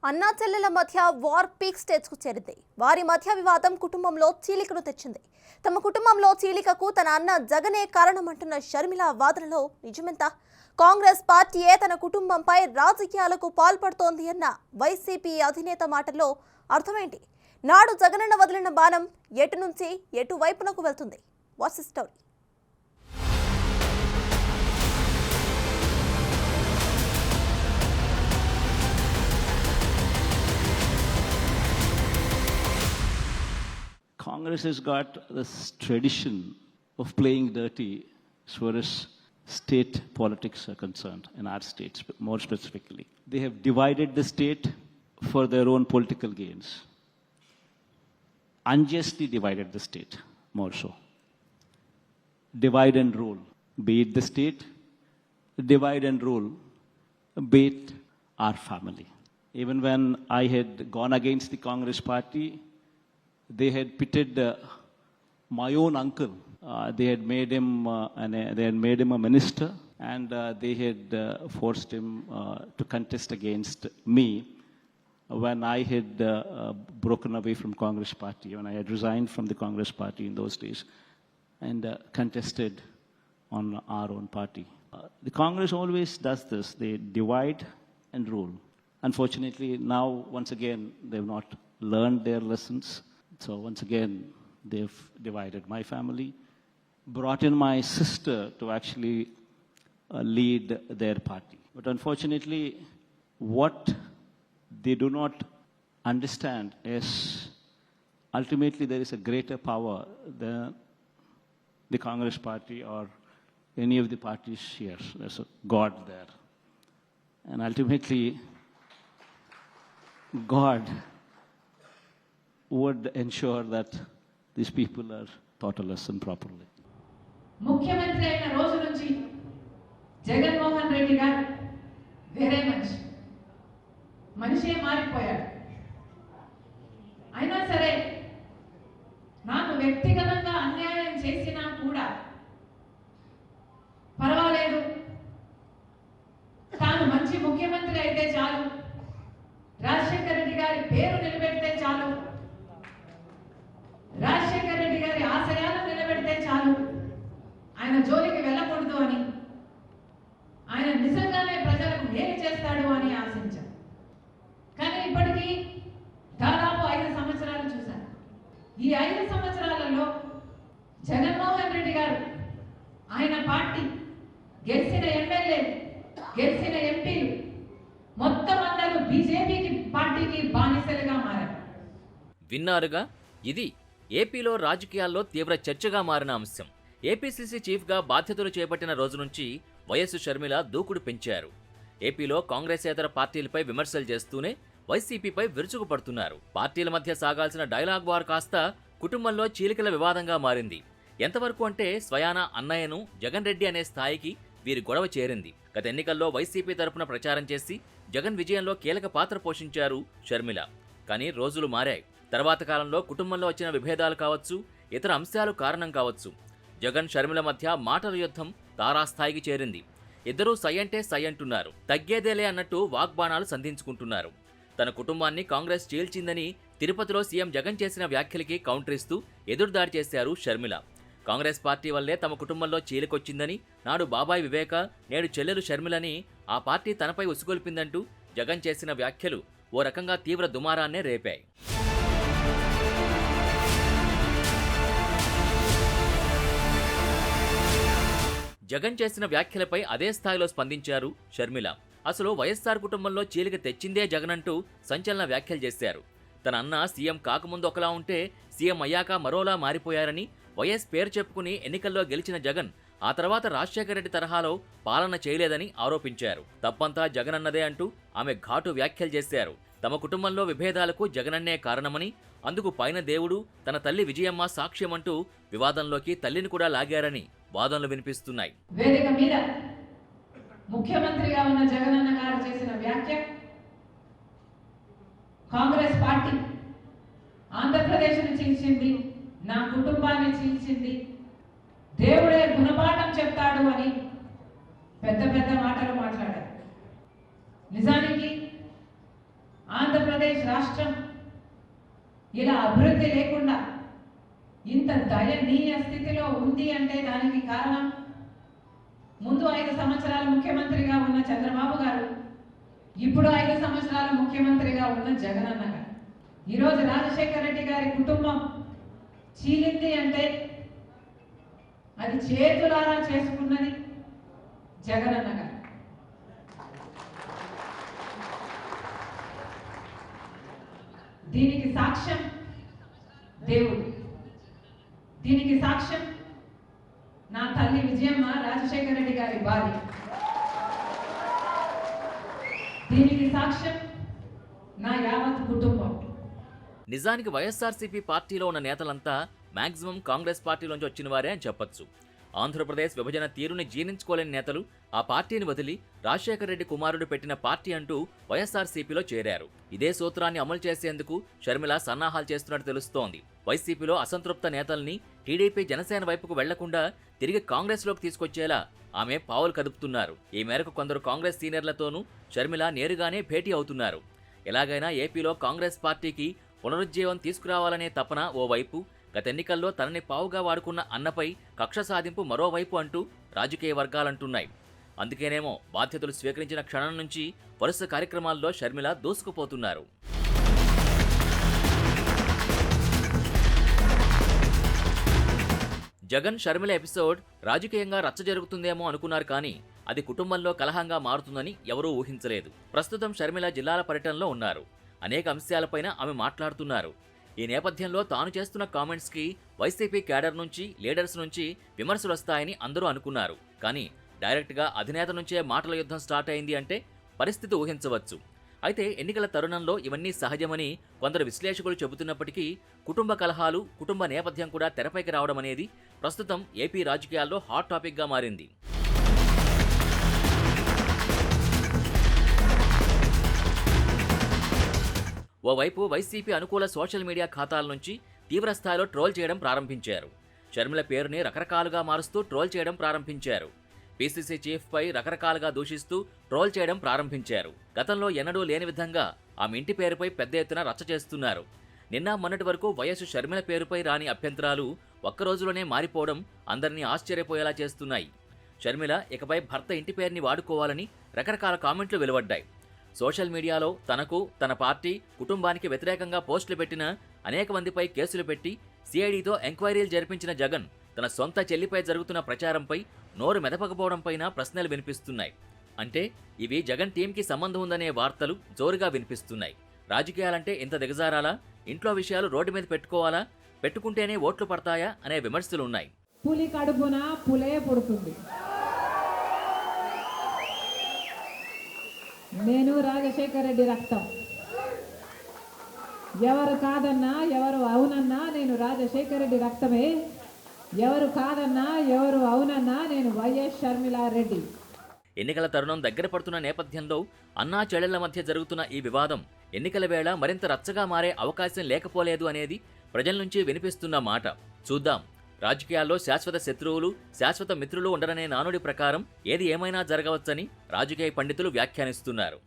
అన్నా చెల్లెల మధ్య వార్ పీక్ స్టేజ్కు చేరింది. వారి మధ్య వివాదం కుటుంబంలో చీలికను తెచ్చింది. తమ కుటుంబంలో చీలికకు తన అన్న జగనే కారణమంటున్న షర్మిల వాదనలో నిజమెంత? కాంగ్రెస్ పార్టీయే తన కుటుంబంపై రాజకీయాలకు పాల్పడుతోంది అన్న వైసీపీ అధినేత మాటల్లో అర్థమేంటి? నాడు జగనన్న వదిలిన బాణం ఎటు నుంచి ఎటు వైపునకు వెళ్తుంది? What's the story? Congress has got this tradition of playing dirty as far as state politics are concerned in our states, more specifically. They have divided the state for their own political gains. Unjustly divided the state, more so. Divide and rule. Be it the state, divide and rule, be it our family. Even when I had gone against the Congress party, they had pitted my own uncle. They had made him a minister, and they had forced him to contest against me when I had broken away from Congress party, when I had resigned from the Congress party in those days, and contested on our own party. The Congress always does this. They divide and rule. Unfortunately, now once again they've not learned their lessons. So once again, they've divided my family, brought in my sister to actually lead their party. But unfortunately, what they do not understand is ultimately there is a greater power than the Congress party or any of the parties here. There's a God there. And ultimately, God would ensure that these people are taught a lesson properly. ముఖ్యమంత్రి అయిన రోజు నుంచి జగన్మోహన్ రెడ్డి గారు వేరే మనిషే మారిపోయాడు. అయినా సరే నాకు వ్యక్తిగతంగా అన్యాయం చేసినా కూడా పర్వాలేదు, తాను మంచి ముఖ్యమంత్రి అయితే చాలు, రాజశేఖర రెడ్డి గారి పేరు నిలబెడితే చాలు, రాజశేఖర రెడ్డి గారి ఆశయాలను నిలబెడితే చాలు, ఆయన జోలికి వెళ్ళకూడదు అని, ఆయన నిజంగానే ప్రజలకు మేలు చేస్తాడు అని ఆశించారు. కానీ ఇప్పటికీ దాదాపు 5 సంవత్సరాలు చూశారు. ఈ 5 సంవత్సరాలలో జగన్మోహన్ రెడ్డి గారు, ఆయన పార్టీ, గెలిచిన ఎమ్మెల్యే, గెలిచిన ఎంపీలు మొత్తం అందరూ బీజేపీకి పార్టీకి బానిసలుగా మారారు. విన్నారుగా, ఇది ఏపీలో రాజకీయాల్లో తీవ్ర చర్చగా మారిన అంశం. ఏపీసీసీ చీఫ్గా బాధ్యతలు చేపట్టిన రోజు నుంచి వైఎస్ షర్మిల దూకుడు పెంచారు. ఏపీలో కాంగ్రెసేతర పార్టీలపై విమర్శలు చేస్తూనే వైసీపీపై విరుచుకుపడుతున్నారు. పార్టీల మధ్య సాగాల్సిన డైలాగ్ వార్ కాస్త కుటుంబంలో చీలికల వివాదంగా మారింది. ఎంతవరకు అంటే స్వయాన అన్నయ్యను జగన్ రెడ్డి అనే స్థాయికి వీరి గొడవ చేరింది. గత ఎన్నికల్లో వైసీపీ తరపున ప్రచారం చేసి జగన్ విజయంలో కీలక పాత్ర పోషించారు షర్మిల. కానీ రోజులు మారాయి. తర్వాత కాలంలో కుటుంబంలో వచ్చిన విభేదాలు కావచ్చు, ఇతర అంశాలు కారణం కావచ్చు, జగన్ షర్మిల మధ్య మాటల యుద్ధం తారాస్థాయికి చేరింది. ఇద్దరూ సై అంటే సై అంటున్నారు. తగ్గేదేలే అన్నట్టు వాగ్బాణాలు సంధించుకుంటున్నారు. తన కుటుంబాన్ని కాంగ్రెస్ చీల్చిందని తిరుపతిలో సీఎం జగన్ చేసిన వ్యాఖ్యలకి కౌంటర్ ఇస్తూ ఎదురుదాడి చేశారు షర్మిల. కాంగ్రెస్ పార్టీ వల్లే తమ కుటుంబంలో చీలికొచ్చిందని, నాడు బాబాయ్ వివేక, నేడు చెల్లెలు షర్మిలని ఆ పార్టీ తనపై ఉసుగొల్పిందంటూ జగన్ చేసిన వ్యాఖ్యలు ఓ రకంగా తీవ్ర దుమారాన్నే రేపాయి. జగన్ చేసిన వ్యాఖ్యలపై అదే స్థాయిలో స్పందించారు షర్మిల. అసలు వైఎస్ఆర్ కుటుంబంలో చీలిక తెచ్చిందే జగన్ అంటూ సంచలన వ్యాఖ్యలు చేశారు. తన అన్న సీఎం కాకముందు ఒకలా ఉంటే సీఎం అయ్యాక మరోలా మారిపోయారని, వైఎస్ పేరు చెప్పుకుని ఎన్నికల్లో గెలిచిన జగన్ ఆ తర్వాత రాజశేఖర రెడ్డి తరహాలో పాలన చేయలేదని ఆరోపించారు. తప్పంతా జగన్ అన్నదే అంటూ ఆమె ఘాటు వ్యాఖ్యలు చేశారు. తమ కుటుంబంలో విభేదాలకు జగనన్నే కారణమని, అందుకు పైన దేవుడు, తన తల్లి విజయమ్మ సాక్ష్యమంటూ వివాదంలోకి తల్లిని కూడా లాగారని వాదనలు వినిపిస్తున్నాయి. వేదిక మీద ముఖ్యమంత్రిగా ఉన్న జగనన్న గారు చేసిన వ్యాఖ్య కాంగ్రెస్ పార్టీ ఆంధ్రప్రదేశ్ను చీల్చింది, నా కుటుంబాన్ని చీల్చింది, దేవుడే గుణపాఠం చెప్తాడు అని పెద్ద పెద్ద మాటలు మాట్లాడారు. నిజానికి ఆంధ్ర ఆంధ్రప్రదేశ్ రాష్ట్రం ఇలా అభివృద్ధి లేకుండా ఇంత దయనీయ స్థితిలో ఉంది అంటే దానికి కారణం ముందు 5 సంవత్సరాలు ముఖ్యమంత్రిగా ఉన్న చంద్రబాబు గారు, ఇప్పుడు 5 సంవత్సరాలు ముఖ్యమంత్రిగా ఉన్న జగనన్న గారు. ఈరోజు రాజశేఖర రెడ్డి గారి కుటుంబం చీలింది అంటే అది చేతులారా చేసుకున్నది జగనన్న గారు. దీనికి సాక్ష్యం దేవుడు, దీనికి సాక్ష్యం నా తల్లి విజయమ్మ, రాజశేఖర రెడ్డి గారి భార్య, దీనికి సాక్ష్యం నా యావత్ కుటుంబం. నిజానికి వైఎస్ఆర్సీపీ పార్టీలో ఉన్న నేతలంతా మాక్సిమం కాంగ్రెస్ పార్టీలోంచి వచ్చిన వారే అని చెప్పొచ్చు. ఆంధ్రప్రదేశ్ విభజన తీరుని జీర్ణించుకోలేని నేతలు ఆ పార్టీని వదిలి రాజశేఖర రెడ్డి కుమారుడు పెట్టిన పార్టీ అంటూ వైఎస్ఆర్సీపీలో చేరారు. ఇదే సూత్రాన్ని అమలు చేసేందుకు షర్మిల సన్నాహాలు చేస్తున్నట్టు తెలుస్తోంది. వైసీపీలో అసంతృప్త నేతల్ని టీడీపీ జనసేన వైపుకు వెళ్లకుండా తిరిగి కాంగ్రెస్లోకి తీసుకొచ్చేలా ఆమె పావులు కదుపుతున్నారు. ఈ మేరకు కొందరు కాంగ్రెస్ సీనియర్లతోనూ షర్మిల నేరుగానే భేటీ అవుతున్నారు. ఎలాగైనా ఏపీలో కాంగ్రెస్ పార్టీకి పునరుజ్జీవం తీసుకురావాలనే తపన ఓవైపు, గత ఎన్నికల్లో తనని పావుగా వాడుకున్న అన్నపై కక్ష సాధింపు మరోవైపు అంటూ రాజకీయ వర్గాలంటున్నాయి. అందుకేనేమో బాధ్యతలు స్వీకరించిన క్షణం నుంచి వరుస కార్యక్రమాల్లో షర్మిల దూసుకుపోతున్నారు. జగన్ షర్మిల ఎపిసోడ్ రాజకీయంగా రచ్చ జరుగుతుందేమో అనుకున్నారు, కానీ అది కుటుంబంలో కలహంగా మారుతుందని ఎవరూ ఊహించలేదు. ప్రస్తుతం షర్మిల జిల్లాల పర్యటనలో ఉన్నారు. అనేక అంశాలపైన ఆమె మాట్లాడుతున్నారు. ఈ నేపథ్యంలో తాను చేస్తున్న కామెంట్స్కి వైసీపీ క్యాడర్ నుంచి, లీడర్స్ నుంచి విమర్శలు వస్తాయని అందరూ అనుకున్నారు. కానీ డైరెక్ట్గా అధినేత నుంచే మాటల యుద్ధం స్టార్ట్ అయింది అంటే పరిస్థితి ఊహించవచ్చు. అయితే ఎన్నికల తరుణంలో ఇవన్నీ సహజమని కొందరు విశ్లేషకులు చెబుతున్నప్పటికీ కుటుంబ కలహాలు, కుటుంబ నేపథ్యం కూడా తెరపైకి రావడం అనేది ప్రస్తుతం ఏపీ రాజకీయాల్లో హాట్ టాపిక్గా మారింది. ఓవైపు వైసీపీ అనుకూల సోషల్ మీడియా ఖాతాల నుంచి తీవ్రస్థాయిలో ట్రోల్ చేయడం ప్రారంభించారు. షర్మిల పేరుని రకరకాలుగా మారుస్తూ ట్రోల్ చేయడం ప్రారంభించారు. పీసీసీ చీఫ్పై రకరకాలుగా దూషిస్తూ ట్రోల్ చేయడం ప్రారంభించారు. గతంలో ఎన్నడూ లేని విధంగా ఆమె ఇంటి పేరుపై పెద్ద ఎత్తున రచ్చ చేస్తున్నారు. నిన్న మొన్నటి వరకు వైఎస్ షర్మిల పేరుపై రాని అభ్యంతరాలు ఒక్కరోజులోనే మారిపోవడం అందరినీ ఆశ్చర్యపోయేలా చేస్తున్నాయి. షర్మిల ఇకపై భర్త ఇంటి పేరుని వాడుకోవాలని రకరకాల కామెంట్లు వెలువడ్డాయి. సోషల్ మీడియాలో తనకు, తన పార్టీ, కుటుంబానికి వ్యతిరేకంగా పోస్టులు పెట్టిన అనేక మందిపై కేసులు పెట్టి సిఐడితో ఎంక్వైరీలు జరిపించిన జగన్ తన సొంత చెల్లిపై జరుగుతున్న ప్రచారంపై నోరు మెదపకపోవడంపైన ప్రశ్నలు వినిపిస్తున్నాయి. అంటే ఇవి జగన్ టీంకి సంబంధం ఉందనే వార్తలు జోరుగా వినిపిస్తున్నాయి. రాజకీయాలంటే ఇంత దిగజారాలా? ఇంట్లో విషయాలు రోడ్డు మీద పెట్టుకోవాలా? పెట్టుకుంటేనే ఓట్లు పడతాయా అనే విమర్శలు ఉన్నాయి. పులి కడుపున పులే పుడుతుంది. నేను రాజశేఖర రెడ్డి రక్తం. ఎవరు కాదన్నా, ఎవరు అవునన్నా నేను రాజశేఖర రెడ్డి రక్తమే. ఎవరు కాదన్నా, ఎవరు అవునన్నా నేను వైఎస్ షర్మిలారెడ్డి. ఎన్నికల తరుణం దగ్గర పడుతున్న నేపథ్యంలో అన్నా చెల్లెళ్ల మధ్య జరుగుతున్న ఈ వివాదం ఎన్నికల వేళ మరింత రచ్చగా మారే అవకాశం లేకపోలేదు అనేది ప్రజల నుంచి వినిపిస్తున్న మాట. చూద్దాం. రాజకీయాల్లో శాశ్వత శత్రువులు, శాశ్వత మిత్రులు ఉండరనే నానుడి ప్రకారం ఏది ఏమైనా జరగవచ్చని రాజకీయ పండితులు వ్యాఖ్యానిస్తున్నారు.